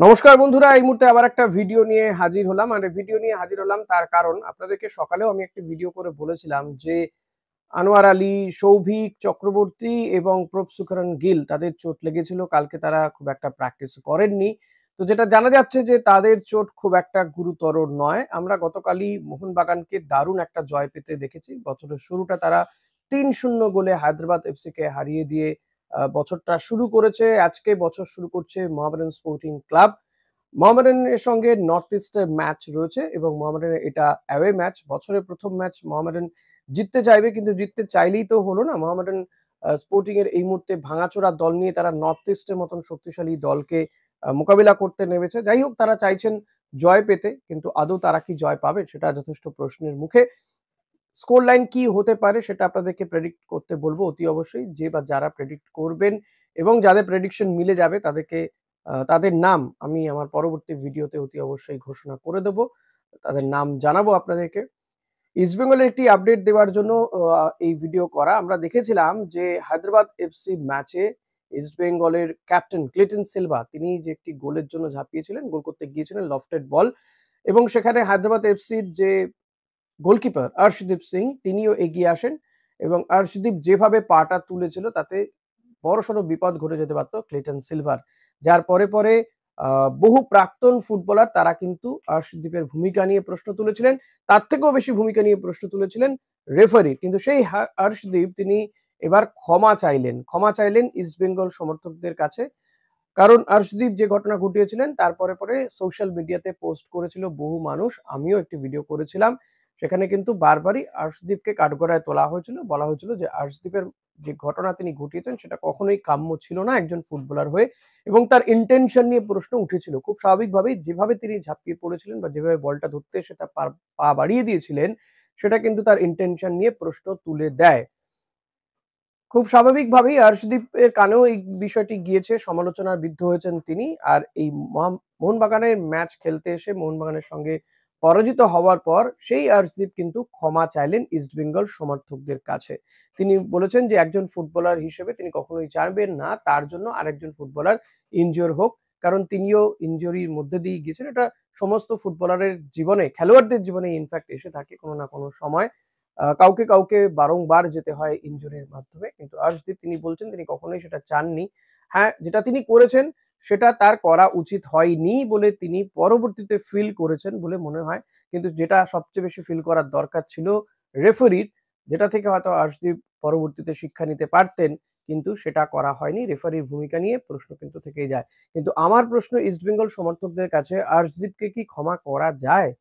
নমস্কার বন্ধুরা, এই মুহূর্তে আবার একটা ভিডিও নিয়ে হাজির হলাম। আর ভিডিও নিয়ে হাজির হলাম তার কারণ আপনাদেরকে সকালেও আমি একটা ভিডিও করে বলেছিলাম যে আনোয়ার আলী, সৌভিক চক্রবর্তী এবং প্রভসুকরণ গিল তাদের চোট লেগেছিল। কালকে তারা খুব একটা প্র্যাকটিস করেননি। তো যেটা জানা যাচ্ছে যে তাদের চোট খুব একটা গুরুতর নয়। আমরা গতকালই মোহনবাগানকে দারুণ একটা জয় পেতে দেখেছি। বছরের শুরুটা তারা ৩-০ গোলে হায়দ্রাবাদ এফসিকে হারিয়ে দিয়ে বছরটা শুরু করেছে। আজকে বছর শুরু করছে মোহামেডান স্পোর্টিং ক্লাব। মোহামেডানের সঙ্গে নর্থ ইস্টের ম্যাচ রয়েছে এবং মোহামেডানের এটা অ্যাওয়ে ম্যাচ। বছরের প্রথম ম্যাচ মোহামেডান জিততে চাইবে, কিন্তু জিততে চাইলেই তো হলো না। মোহামেডান স্পোর্টিং এর এই মুহূর্তে ভাঙাচোরা দল নিয়ে তারা নর্থ ইস্টের মতন শক্তিশালী দলকে মোকাবিলা করতে নেমেছে। যাই হোক, তারা চাইছেন জয় পেতে, কিন্তু আদৌ তারা কি জয় পাবে সেটা যথেষ্ট প্রশ্নের মুখে। স্কোর লাইন কি হতে পারে সেটা আপনাদেরকে প্রেডিক্ট করতে বলবো অতি অবশ্যই। যে বা যারা প্রেডিক্ট করবেন এবং যাদের প্রেডিকশন মিলে যাবে তাদেরকে তাদের নাম আমি আমার পরবর্তী ভিডিওতে অতি অবশ্যই ঘোষণা করে দেব। তাদের নাম জানাবো আপনাদেরকে। ইস্টবেঙ্গলের একটি আপডেট দেওয়ার জন্য এই ভিডিও করা। আমরা দেখেছিলাম যে হায়দ্রাবাদ এফসি ম্যাচে ইস্টবেঙ্গলের ক্যাপ্টেন ক্লিটন সিলভা তিনি যে একটি গোলের জন্য ঝাঁপিয়েছিলেন, গোল করতে গিয়েছিলেন লফটেড বল, এবং সেখানে হায়দ্রাবাদ এফসির যে গোলকিপার অর্শদীপ সিং তিনিও এগিয়ে আসেন এবং অর্শদীপ যেভাবে পাটা তুলেছিল তাতে বড়সড় বিপদ ঘটে যেতে পারত ক্লিটন সিলভার। যার পরে পরে বহু প্রাক্তন ফুটবলার তারা কিন্তু অর্শদীপের ভূমিকা নিয়ে প্রশ্ন তুলেছিলেন। তার থেকেও বেশি ভূমিকা নিয়ে প্রশ্ন তুলেছিলেন রেফারি। কিন্তু সেই অর্শদীপ তিনি এবার ক্ষমা চাইলেন ইস্টবেঙ্গল সমর্থকদের কাছে। কারণ অর্শদীপ যে ঘটনা ঘটিয়েছিলেন তারপরে পরে সোশ্যাল মিডিয়াতে পোস্ট করেছিল বহু মানুষ। আমিও একটি ভিডিও করেছিলাম। সেখানে কিন্তু বারবারই অর্শদীপকে কাঠগড়ায় তোলা হয়েছিল। বলা হয়েছিল যে অর্শদীপের যে ঘটনা তিনি ঘটিয়েছেন সেটা কখনোই কাম্য ছিল না একজন ফুটবলার হয়ে, এবং তার ইন্টেনশন নিয়ে প্রশ্ন উঠেছিল। খুব স্বাভাবিকভাবেই যেভাবে তিনি ঝাঁপিয়ে পড়েছিলেন বা যেভাবে বলটা ধরতে এসে তার পা বাড়িয়ে দিয়েছিলেন সেটা কিন্তু তার ইন্টেনশন নিয়ে প্রশ্ন তুলে দেয়। খুব স্বাভাবিকভাবেই অর্শদীপের কানেও এই বিষয়টি গিয়েছে, সমালোচনার বিদ্ধ হয়েছেন তিনি। আর এই মোহনবাগানের ম্যাচ খেলতে এসে মোহনবাগানের সঙ্গে পরাজিত হওয়ার পর সেই অর্শদীপ কিন্তু ক্ষমা চাইলেন ইস্টবেঙ্গল সমর্থকদের কাছে। তিনি বলেছেন যে একজন ফুটবলার হিসেবে তিনি কখনোই চাইবেন না তার জন্য আরেকজন ফুটবলার ইনজিওর হোক, কারণ তিনিও ইনজুরির মধ্যে দিয়ে গিয়েছেন। এটা সমস্ত ফুটবলারের জীবনে, খেলোয়াড়দের জীবনে ইনফ্যাক্ট এসে থাকে কোনো না কোনো সময়। কাউকে কাউকে বারংবার যেতে হয় ইনজুরির মাধ্যমে। কিন্তু অর্শদীপ তিনি বলছেন তিনি কখনোই সেটা চাননি। হ্যাঁ, যেটা তিনি করেছেন সেটা তার করা উচিত হয়নি বলে তিনি পরবর্তীতে ফিল করেছেন বলে মনে হয়। কিন্তু যেটা সবচেয়ে বেশি ফিল করার দরকার ছিল রেফারির, যেটা থেকে হয়তো অর্শদীপ পরবর্তীতে শিক্ষা নিতে পারতেন, কিন্তু সেটা করা হয়নি। রেফারির ভূমিকা নিয়ে প্রশ্ন কিন্তু থেকেই যায়। কিন্তু আমার প্রশ্ন ইস্টবেঙ্গল সমর্থকদের কাছে, অর্শদীপকে কি ক্ষমা করা যায়?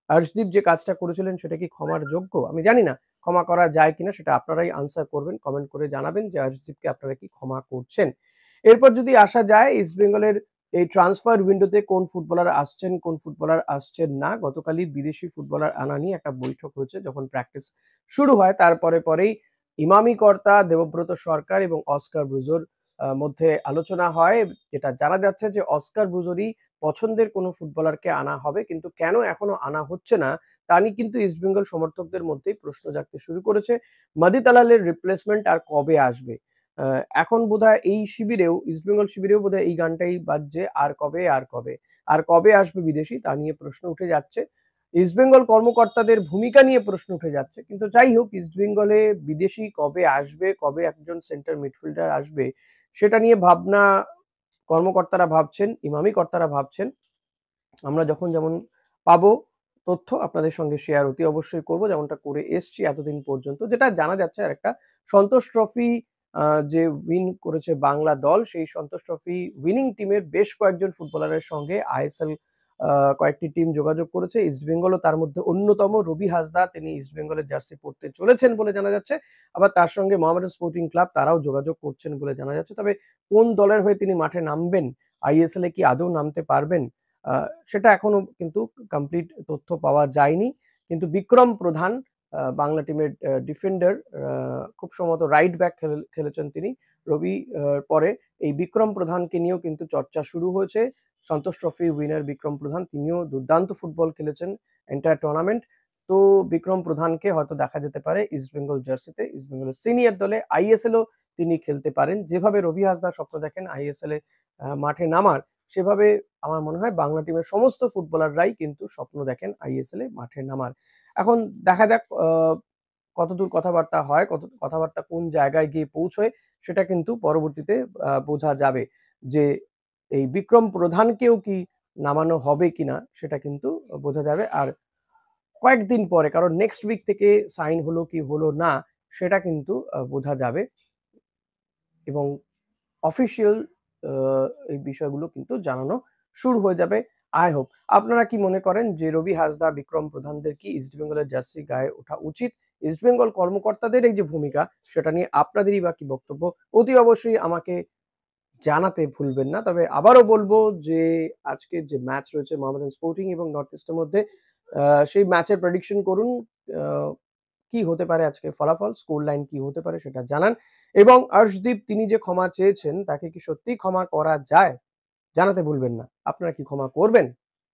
অর্শদীপ যে কাজটা করেছিলেন সেটা কি ক্ষমার যোগ্য? আমি জানি না ক্ষমা করা যায় কিনা, সেটা আপনারাই আনসার করবেন। কমেন্ট করে জানাবেন যে অর্শদীপকে আপনারা কি ক্ষমা করছেন। এরপর যদি আসা যায় ইস্টবেঙ্গলের এই ট্রান্সফার উইন্ডোতে কোন ফুটবলার আসছেন, কোন ফুটবলার আসছেন না। গতকালই বিদেশি ফুটবলার আনা নিয়ে একটা বৈঠক হয়েছে। যখন প্র্যাকটিস শুরু হয় তারপরে পরেই ইমামি কর্তা, দেবব্রত সরকার এবং অস্কার ব্রুজোর মধ্যে আলোচনা হয়। যেটা জানা যাচ্ছে যে অস্কার ব্রুজোরই পছন্দের কোনো ফুটবলারকে আনা হবে, কিন্তু কেন এখনো আনা হচ্ছে না তা নিয়ে কিন্তু ইস্টবেঙ্গল সমর্থকদের মধ্যেই প্রশ্ন জাগতে শুরু করেছে। মাদি তালালের রিপ্লেসমেন্ট আর কবে আসবে? এখন বোধহয় এই শিবিরেও, ইস্টবেঙ্গল শিবিরেও বোধহয় এই গানটাই বাজছে, আর কবে আর কবে। আর কবে আসবে বিদেশি তা নিয়ে প্রশ্ন উঠে যাচ্ছে। ইস্টবেঙ্গল কর্মকর্তাদের ভূমিকা নিয়ে প্রশ্ন উঠে যাচ্ছে। কিন্তু যাই হোক, ইস্টবেঙ্গলে বিদেশি কবে আসবে, কবে একজন সেন্টার মিডফিল্ডার আসবে সেটা নিয়ে ভাবনা কর্মকর্তারা ভাবছেন, ইমামি কর্তারা ভাবছেন। আমরা যখন যেমন পাবো তথ্য আপনাদের সঙ্গে শেয়ার অতি অবশ্যই করব, যেমনটা করে এসছি এতদিন পর্যন্ত। যেটা জানা যাচ্ছে আরেকটা, সন্তোষ ট্রফি যে উইন করেছে বাংলা দল, সেই সন্তোষ ট্রফি উইনিং টিমের বেশ কয়েকজন ফুটবলারের সঙ্গে আইএসএল কয়েকটি টিম যোগাযোগ করেছে। ইস্টবেঙ্গলও তার মধ্যে অন্যতম। রবি হাসদা তিনি ইস্টবেঙ্গলের জার্সি পরতে চলেছেন বলে জানা যাচ্ছে। আবার তার সঙ্গে মোহামেডান স্পোর্টিং ক্লাব তারাও যোগাযোগ করছেন বলে জানা যাচ্ছে। তবে কোন দলের হয়ে তিনি মাঠে নামবেন, আইএসএল এ কি আদৌ নামতে পারবেন, সেটা এখনো কিন্তু কমপ্লিট তথ্য পাওয়া যায়নি। কিন্তু বিক্রম প্রধান বাংলা টিমের ডিফেন্ডার, খুব সম্ভবত রাইট ব্যাক খেলেছেন তিনি রবি পরে। এই বিক্রম প্রধানকে নিয়েও কিন্তু চর্চা শুরু হয়েছে। সন্তোষ ট্রফি উইনার বিক্রম প্রধান তিনিও দুর্দান্ত ফুটবল খেলেছেন এন্টায়ার টুর্নামেন্ট। তো বিক্রম প্রধানকে হয়তো দেখা যেতে পারে ইস্টবেঙ্গল জার্সিতে, ইস্টবেঙ্গলের সিনিয়র দলে। আইএসএলও তিনি খেলতে পারেন। যেভাবে রবি হাসদা স্বপ্ন দেখেন আইএসএল এ মাঠে নামার, সেভাবে আমার মনে হয় বাংলা টিমের সমস্ত ফুটবলাররাই কিন্তু স্বপ্ন দেখেন আইএসএল এ মাঠে নামার। এখন দেখা যাক কতদূর কথাবার্তা হয়, কত কথাবার্তা কোন জায়গায় গিয়ে পৌঁছয় সেটা কিন্তু পরবর্তীতে বোঝা যাবে যে এই বিক্রম প্রধানকেও কি নামানো হবে কিনা সেটা কিন্তু বোঝা যাবে। আর কয়েকদিন পরে, কারণ নেক্সট উইক থেকে সাইন হলো কি হলো না সেটা কিন্তু বোঝা যাবে এবং অফিসিয়াল এই বিষয়গুলো কিন্তু জানানো শুরু হয়ে যাবে আই হোপ। আপনারা কি মনে করেন যে রবি হাসদা, বিক্রম প্রধানদের কি ইস্ট বেঙ্গলের জার্সি গায়ে ওঠা উচিত? ইস্ট বেঙ্গল কর্মকর্তাদের এই যে ভূমিকা সেটা নিয়ে আপনাদেরই বা কি বক্তব্য? অতি অবশ্যই আমাকে জানাতে ভুলবেন না। তবে আবারও বলবো যে আজকের যে ম্যাচ রয়েছে মোহামেডান স্পোর্টিং এবং নর্থ ইস্টের মধ্যে সেই ম্যাচের প্রেডিকশন করুন। আ কি হতে পারে আজকে ফলাফল, স্কোর লাইন কি হতে পারে সেটা জানান এবং অর্শদীপ তিনি যে ক্ষমা চেয়েছেন তাকে কি সত্যিই ক্ষমা করা যায়? জানাতে ভুলবেন না। আপনারা কি ক্ষমা করবেন?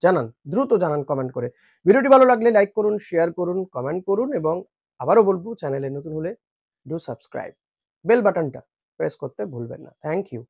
জানান, দ্রুত জানান কমেন্ট করে। ভিডিওটি ভালো লাগলে লাইক করুন, শেয়ার করুন, কমেন্ট করুন এবং আবারও বলবো চ্যানেলে নতুন হলে ডু সাবস্ক্রাইব। বেল বাটনটা প্রেস করতে ভুলবেন না। Thank you.